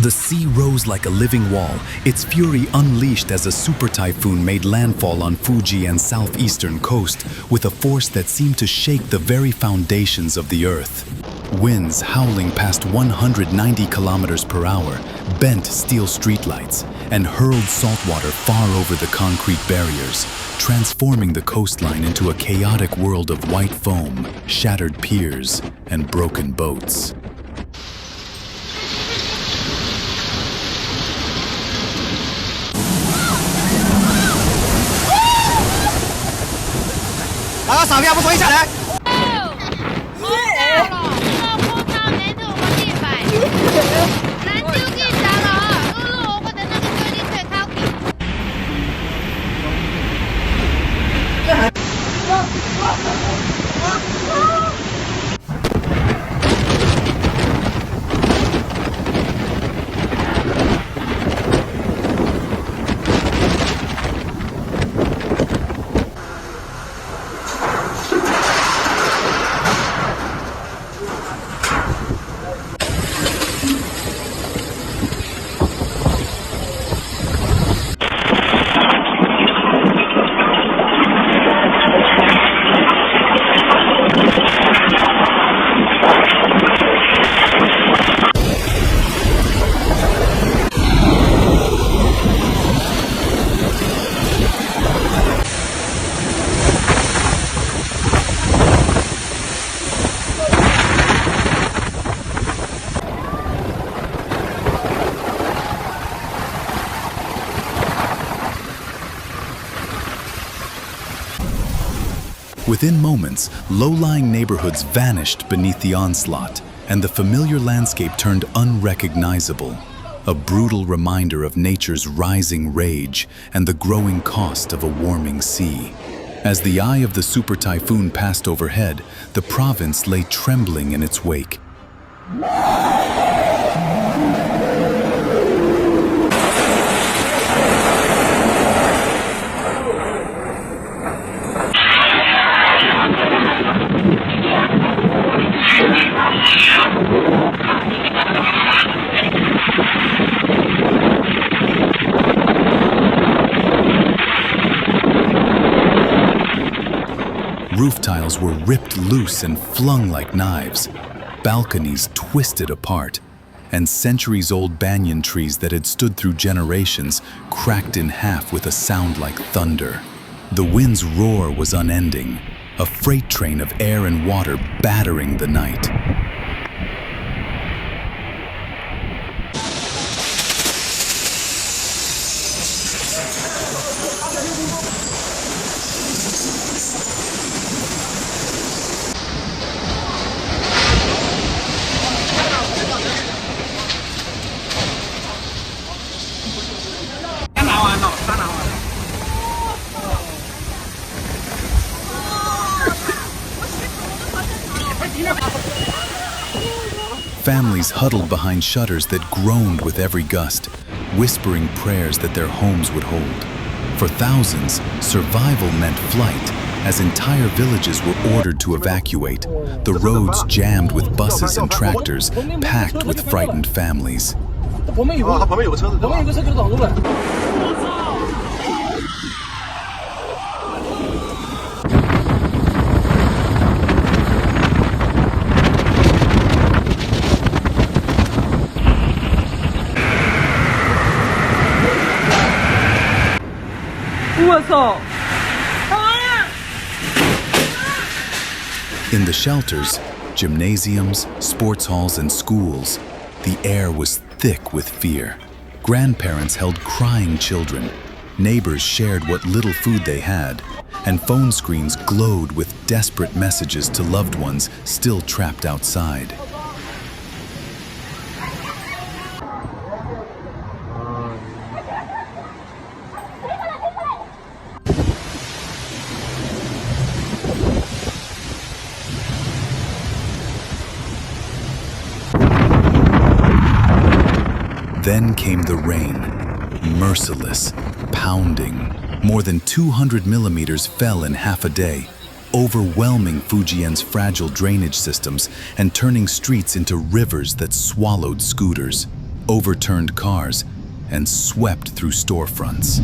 The sea rose like a living wall, its fury unleashed as a super typhoon made landfall on Fujian's southeastern coast with a force that seemed to shake the very foundations of the earth. Winds howling past 190 kilometers per hour bent steel streetlights and hurled saltwater far over the concrete barriers, transforming the coastline into a chaotic world of white foam, shattered piers, and broken boats. Within moments, low-lying neighborhoods vanished beneath the onslaught, and the familiar landscape turned unrecognizable, a brutal reminder of nature's rising rage and the growing cost of a warming sea. As the eye of the super typhoon passed overhead, the province lay trembling in its wake. Roof tiles were ripped loose and flung like knives, balconies twisted apart, and centuries-old banyan trees that had stood through generations cracked in half with a sound like thunder. The wind's roar was unending, a freight train of air and water battering the night. Families huddled behind shutters that groaned with every gust, whispering prayers that their homes would hold. For thousands, survival meant flight, as entire villages were ordered to evacuate, the roads jammed with buses and tractors, packed with frightened families. In the shelters, gymnasiums, sports halls, and schools, the air was thick with fear. Grandparents held crying children, neighbors shared what little food they had, and phone screens glowed with desperate messages to loved ones still trapped outside. Then came the rain, merciless, pounding. More than 200 millimeters fell in half a day, overwhelming Fujian's fragile drainage systems and turning streets into rivers that swallowed scooters. overturned cars, and swept through storefronts.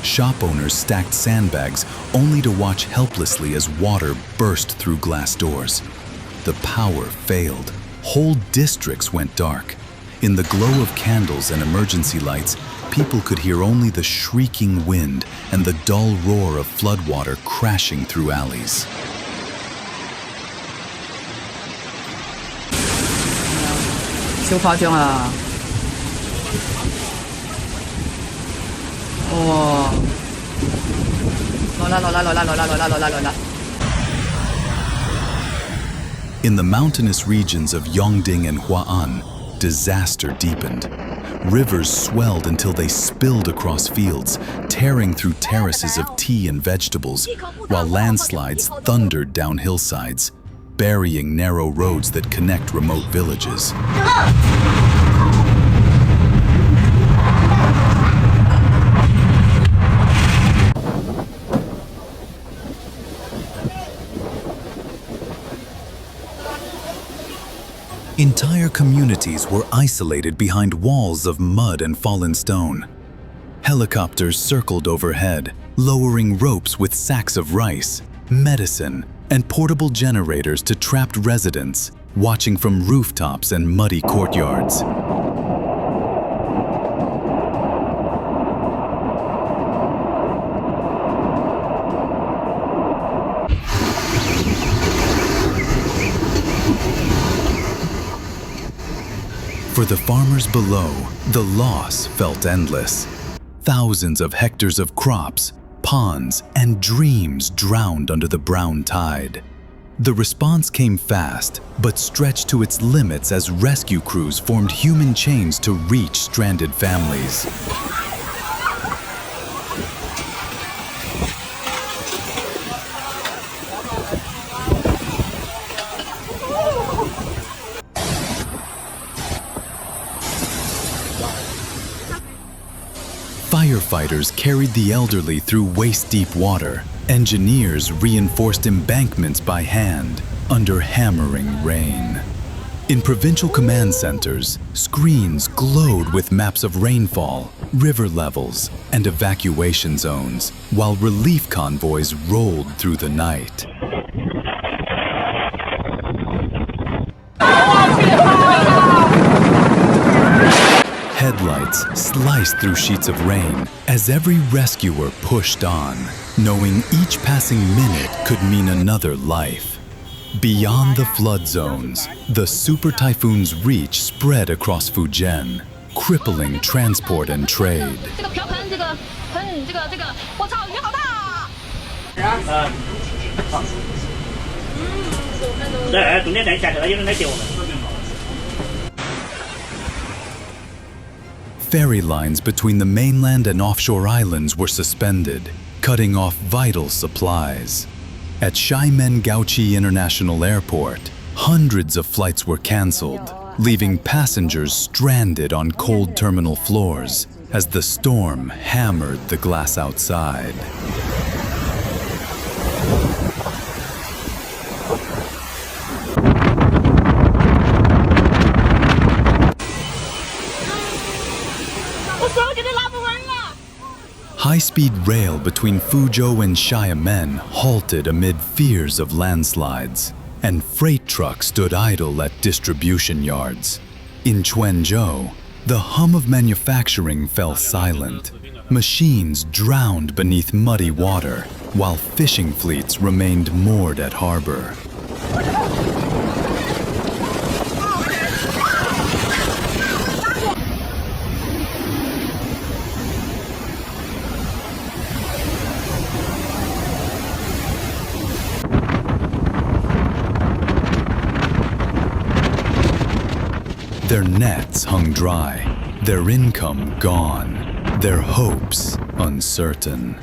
Shop owners stacked sandbags only to watch helplessly as water burst through glass doors. The power failed. Whole districts went dark. In the glow of candles and emergency lights, people could hear only the shrieking wind and the dull roar of floodwater crashing through alleys. In the mountainous regions of Yongding and Hua'an, disaster deepened. Rivers swelled until they spilled across fields, tearing through terraces of tea and vegetables, while landslides thundered down hillsides, burying narrow roads that connect remote villages. Entire communities were isolated behind walls of mud and fallen stone. Helicopters circled overhead, lowering ropes with sacks of rice, medicine, and portable generators to trapped residents, watching from rooftops and muddy courtyards. For the farmers below, the loss felt endless. Thousands of hectares of crops, ponds, and dreams drowned under the brown tide. The response came fast, but stretched to its limits as rescue crews formed human chains to reach stranded families. Firefighters carried the elderly through waist-deep water. Engineers reinforced embankments by hand under hammering rain. In provincial command centers, screens glowed with maps of rainfall, river levels, and evacuation zones, while relief convoys rolled through the night. Headlights sliced through sheets of rain as every rescuer pushed on, knowing each passing minute could mean another life. Beyond the flood zones, the Super Typhoon's reach spread across Fujian, crippling transport and trade. Ferry lines between the mainland and offshore islands were suspended, cutting off vital supplies. At Xiamen Gaoqi International Airport, hundreds of flights were canceled, leaving passengers stranded on cold terminal floors as the storm hammered the glass outside. High-speed rail between Fuzhou and Xiamen halted amid fears of landslides, and freight trucks stood idle at distribution yards. In Quanzhou, the hum of manufacturing fell silent. Machines drowned beneath muddy water, while fishing fleets remained moored at harbor. Their nets hung dry, their income gone, their hopes uncertain.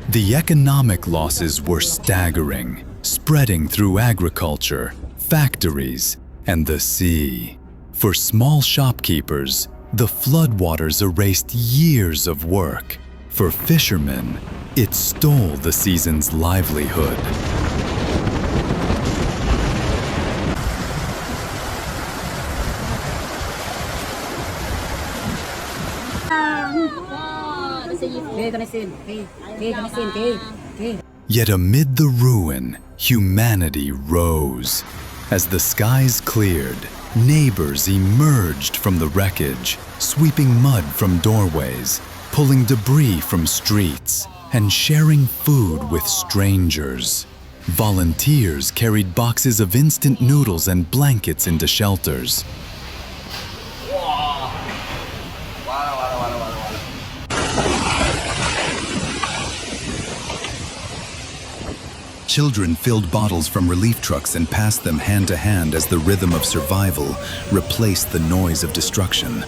The economic losses were staggering, spreading through agriculture, factories, and the sea. For small shopkeepers, the floodwaters erased years of work. For fishermen, it stole the season's livelihood. Yet amid the ruin, humanity rose. As the skies cleared, neighbors emerged from the wreckage, sweeping mud from doorways, pulling debris from streets, and sharing food with strangers. Volunteers carried boxes of instant noodles and blankets into shelters. Children filled bottles from relief trucks and passed them hand to hand as the rhythm of survival replaced the noise of destruction.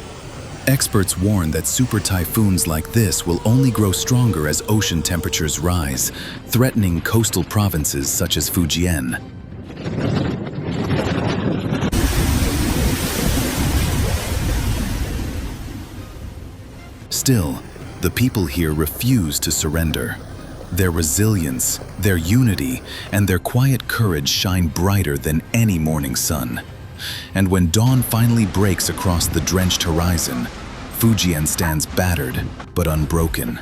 Experts warn that super typhoons like this will only grow stronger as ocean temperatures rise, threatening coastal provinces such as Fujian. Still, the people here refuse to surrender. Their resilience, their unity, and their quiet courage shine brighter than any morning sun. And when dawn finally breaks across the drenched horizon, Fujian stands battered but unbroken.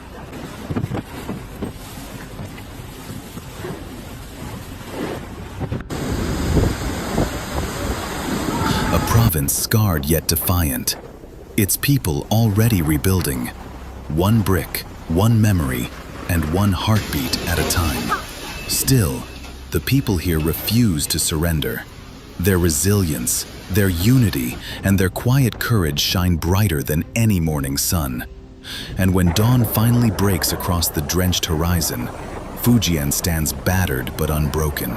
A province scarred yet defiant, its people already rebuilding, one brick, one memory, and one heartbeat at a time. Still, the people here refuse to surrender. Their resilience, their unity, and their quiet courage shine brighter than any morning sun. And when dawn finally breaks across the drenched horizon, Fujian stands battered but unbroken.